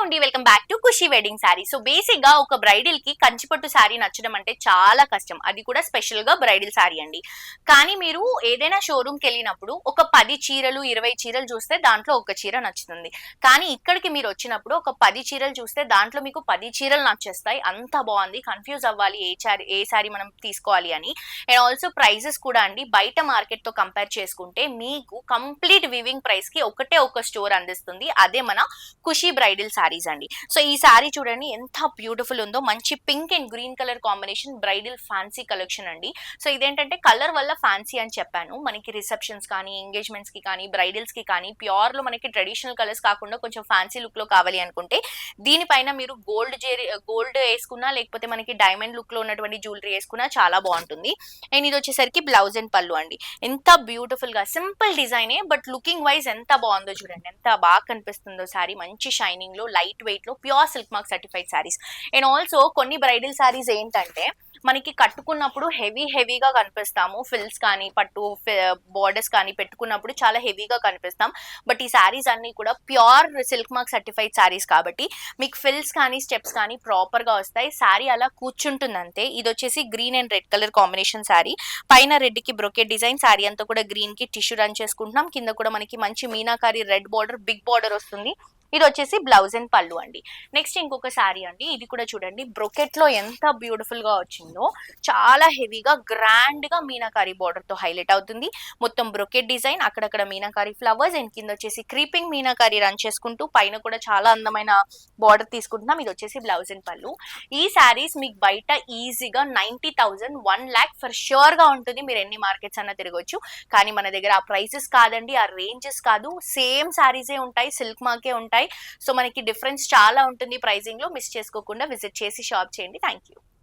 అండి, welcome back to Khushi wedding sari. So basic గా ఒక బ్రైడల్ కి కంచిపట్టు శారీ నచ్చడం అంటే చాలా కష్టం. అది కూడా స్పెషల్ గా బ్రైడల్ శారీ అండి. కానీ మీరు ఏదైనా షోరూమ్ కి వెళ్ళినప్పుడు ఒక 10 చీరలు 20 చీరలు చూస్తే దాంట్లో ఒక చీర నచ్చుతుంది. కానీ ఇక్కడికి మీరు వచ్చినప్పుడు ఒక 10 చీరలు చూస్తే దాంట్లో మీకు 10 చీరలు నచ్చేస్తాయి. అంత బాగుంది. కన్ఫ్యూజ్ అవ్వాలి ఏ శారీ మనం తీసుకోవాలి అని. అండ్ ఆల్సో ప్రైజెస్ కూడా అండి, బయట మార్కెట్ తో కంపేర్ చేసుకుంటే మీకు కంప్లీట్ వివింగ్ ప్రైస్ కి ఒకటే ఒక స్టోర్ అందిస్తుంది. అదే మన ఖుషి బ్రైడల్ సారీస్ అండి. సో ఈ సారీ చూడండి ఎంత బ్యూటిఫుల్ ఉందో. మంచి pink and green colour combination bridal fancy collection అండి. సో ఇదేంటంటే కలర్ వల్ల ఫ్యాన్సీ అని చెప్పాను. మనకి రిసెప్షన్స్ కానీ, ఎంగేజ్మెంట్స్ కి కానీ, బ్రైడల్స్ కి కానీ ప్యూర్ లో మనకి ట్రెడిషనల్ కలర్స్ కాకుండా కొంచెం ఫ్యాన్సీ లుక్ లో కావాలి అనుకుంటే దీనిపైన మీరు గోల్డ్ వేసుకున్నా, లేకపోతే మనకి డైమండ్ లుక్ లో ఉన్నటువంటి జ్యువెలరీ వేసుకున్నా చాలా బాగుంటుంది. అండ్ ఇది వచ్చేసరికి బ్లౌజ్ అండ్ పళ్ళు అండి. ఎంత బ్యూటిఫుల్ గా సింపుల్ డిజైనే, బట్ లుకింగ్ వైజ్ ఎంత బాగుందో చూడండి. ఎంత బాగా కనిపిస్తుందో శారీ. మంచి షైనింగ్ లో, లైట్ వెయిట్ లో, pure silk mark certified saris. And also కొన్ని బ్రైడల్ శారీస్ ఏంటంటే మనకి కట్టుకున్నప్పుడు హెవీగా కనిపిస్తాము. ఫిల్స్ కానీ, పట్టు బోర్డర్స్ కానీ పెట్టుకున్నప్పుడు చాలా హెవీగా కనిపిస్తాం. బట్ ఈ శారీస్ అన్ని కూడా pure silk mark certified saris కాబట్టి మీకు ఫిల్స్ కానీ, స్టెప్స్ కానీ ప్రాపర్ గా వస్తాయి. శారీ అలా కూర్చుంటుంది అంతే. ఇది వచ్చేసి green and red colour combination sari. పైన రెడ్ కి బ్రొకెట్ డిజైన్, శారీ అంతా కూడా గ్రీన్ కి టిష్యూ రన్ చేసుకుంటున్నాం. కింద కూడా మనకి మంచి మీనాకారి రెడ్ బార్డర్, బిగ్ బార్డర్ వస్తుంది. ఇది వచ్చేసి బ్లౌజ్ అండ్ పళ్ళు అండి. నెక్స్ట్ ఇంకొక శారీ అండి. ఇది కూడా చూడండి బ్రొకెట్ లో ఎంత బ్యూటిఫుల్ గా వచ్చిందో. చాలా హెవీగా గ్రాండ్ గా మీనాకారి బార్డర్ తో హైలైట్ అవుతుంది. మొత్తం బ్రొకెట్ డిజైన్, అక్కడక్కడ మీనాకారి ఫ్లవర్స్, అండ్ కింద వచ్చేసి క్రీపింగ్ మీనాకారి రన్ చేసుకుంటూ పైన కూడా చాలా అందమైన బార్డర్ తీసుకుంటున్నాం. ఇది వచ్చేసి బ్లౌజ్ అండ్ పళ్ళు. ఈ శారీస్ మీకు బయట ఈజీగా 90,000 1 lakh ఫర్ ష్యూర్ గా ఉంటుంది. మీరు ఎన్ని మార్కెట్స్ అన్నా తిరగొచ్చు. కానీ మన దగ్గర ఆ ప్రైసెస్ కాదండి, ఆ రేంజెస్ కాదు, సేమ్ శారీసే ఉంటాయి, సిల్క్ మార్కే ఉంటాయి. సో మనకి డిఫరెన్స్ చాలా ఉంటుంది ప్రైజింగ్ లో. మిస్ చేసుకోకుండా విజిట్ చేసి షాప్ చేయండి. Thank you.